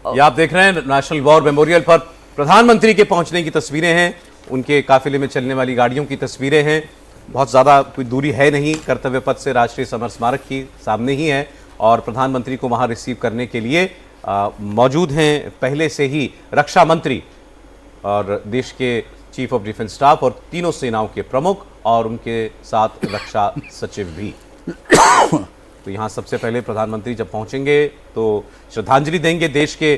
ये आप देख रहे हैं नेशनल वॉर मेमोरियल पर प्रधानमंत्री के पहुंचने की तस्वीरें हैं, उनके काफिले में चलने वाली गाड़ियों की तस्वीरें हैं। बहुत ज़्यादा कोई दूरी है नहीं, कर्तव्य पथ से राष्ट्रीय समर स्मारक की सामने ही है और प्रधानमंत्री को वहां रिसीव करने के लिए मौजूद हैं पहले से ही रक्षा मंत्री और देश के चीफ ऑफ डिफेंस स्टाफ और तीनों सेनाओं के प्रमुख और उनके साथ रक्षा सचिव भी। तो यहाँ सबसे पहले प्रधानमंत्री जब पहुंचेंगे तो श्रद्धांजलि देंगे देश के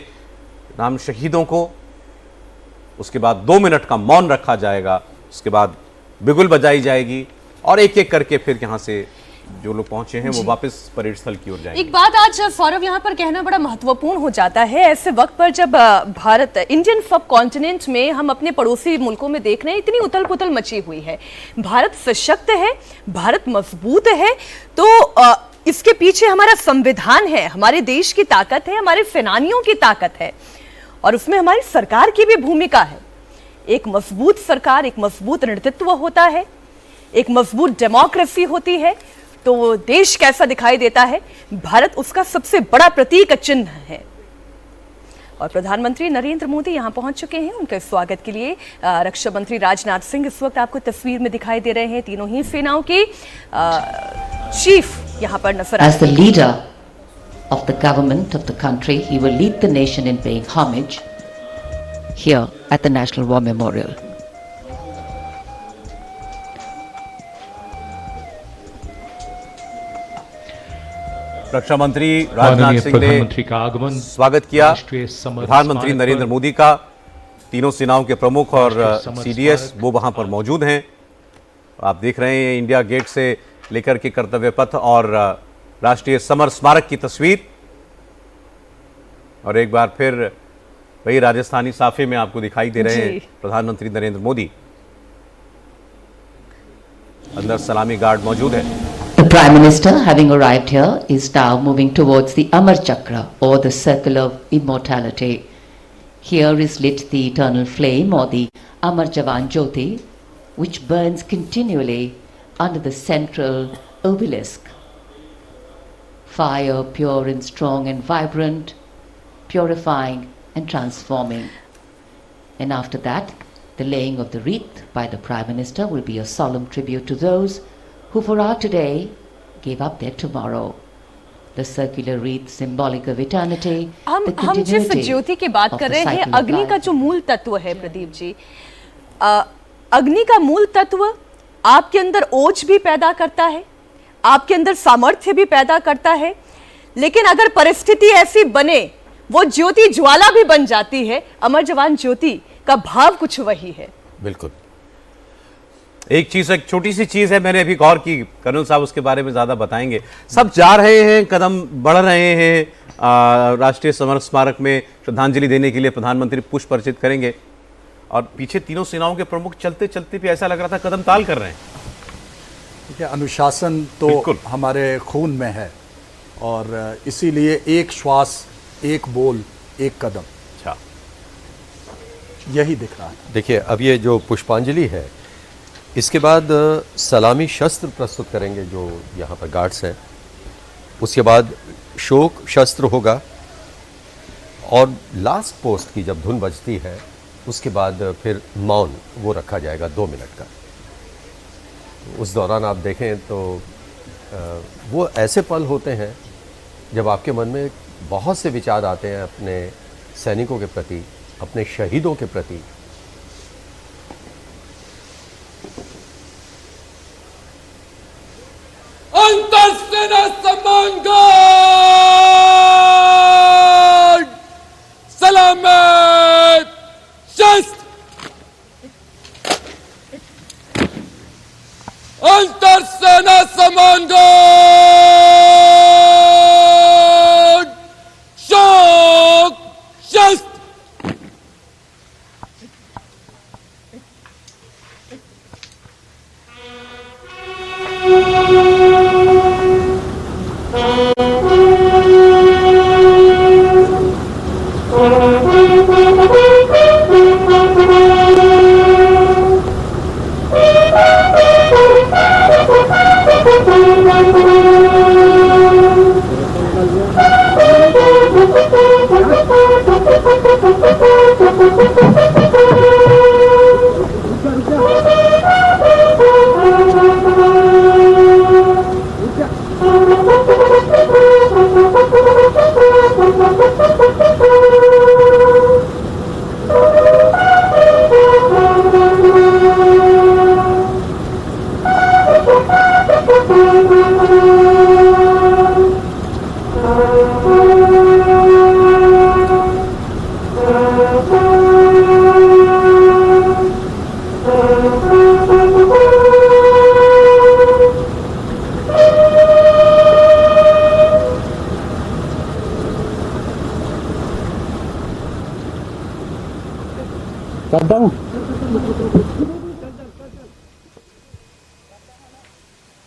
नाम शहीदों को। उसके बाद 2 मिनट का मौन रखा जाएगा, उसके बाद बिगुल बजाई जाएगी और एक एक करके फिर यहाँ से जो लोग पहुंचे हैं वो वापस परेड स्थल की ओर जाएंगे। एक बात आज सौरभ यहाँ पर कहना बड़ा महत्वपूर्ण हो जाता है ऐसे वक्त पर जब भारत इंडियन सब कॉन्टिनेंट में हम अपने पड़ोसी मुल्कों में देख रहे हैं इतनी उथल पुथल मची हुई है। भारत सशक्त है, भारत मजबूत है, तो इसके पीछे हमारा संविधान है, हमारे देश की ताकत है, हमारे सेनानियों की ताकत है और उसमें हमारी सरकार की भी भूमिका है। एक मजबूत सरकार, एक मजबूत नेतृत्व होता है, एक मजबूत डेमोक्रेसी होती है तो वो देश कैसा दिखाई देता है, भारत उसका सबसे बड़ा प्रतीक चिन्ह है। और प्रधानमंत्री नरेंद्र मोदी यहां पहुंच चुके हैं। उनके स्वागत के लिए रक्षा मंत्री राजनाथ सिंह इस वक्त आपको तस्वीर में दिखाई दे रहे हैं। तीनों ही सेनाओं के चीफ यहां पर नजर As the leader of the government of the country, he will lead the nation in paying homage here at the National War Memorial. रक्षा मंत्री राजनाथ सिंह ने का आगमन, स्वागत किया प्रधानमंत्री नरेंद्र मोदी का। तीनों सेनाओं के प्रमुख और सीडीएस वो वहां पर मौजूद हैं। आप देख रहे हैं इंडिया गेट से लेकर के कर्तव्य पथ और राष्ट्रीय समर स्मारक की तस्वीर। और एक बार फिर वही राजस्थानी साफे में आपको दिखाई दे रहे हैं प्रधानमंत्री नरेंद्र मोदी। अंदर सलामी गार्ड मौजूद है। The Prime Minister, having arrived here, is now moving towards the Amar Chakra or the Circle of Immortality. Here is lit the eternal flame or the Amar Jawan Jyoti, which burns continually under the central obelisk. Fire pure and strong and vibrant, purifying and transforming. And after that, the laying of the wreath by the Prime Minister will be a solemn tribute to those who for our today gave up their tomorrow. The circular wreath symbolic of eternity. हम जिस ज्योति की बात कर रहे हैं, अग्नि का जो मूल तत्व है प्रदीप जी, अग्नि का मूल तत्व आपके अंदर ओज भी पैदा करता है, आपके अंदर सामर्थ्य भी पैदा करता है, लेकिन अगर परिस्थिति ऐसी बने वो ज्योति ज्वाला भी बन जाती है। अमर जवान ज्योति का भाव कुछ वही है। बिल्कुल। एक चीज, एक छोटी सी चीज है, मैंने अभी गौर की, कर्नल साहब उसके बारे में ज्यादा बताएंगे। सब जा रहे हैं, कदम बढ़ रहे हैं राष्ट्रीय समर स्मारक में श्रद्धांजलि देने के लिए। प्रधानमंत्री पुष्प अर्पित करेंगे और पीछे तीनों सेनाओं के प्रमुख चलते चलते भी ऐसा लग रहा था कदम ताल कर रहे हैं। देखिए, अनुशासन तो हमारे खून में है और इसीलिए एक श्वास, एक बोल, एक कदम, अच्छा, यही दिख रहा है। देखिए, अब ये जो पुष्पांजलि है, इसके बाद सलामी शस्त्र प्रस्तुत करेंगे जो यहाँ पर गार्ड्स हैं। उसके बाद शोक शस्त्र होगा और लास्ट पोस्ट की जब धुन बजती है उसके बाद फिर मौन वो रखा जाएगा 2 मिनट का। उस दौरान आप देखें तो वो ऐसे पल होते हैं जब आपके मन में बहुत से विचार आते हैं अपने सैनिकों के प्रति, अपने शहीदों के प्रति। अंतरसेना सम्मान सलामत शस्त्र, अंतरसेना सम्मान शोक शस्त्र, करता हूँ।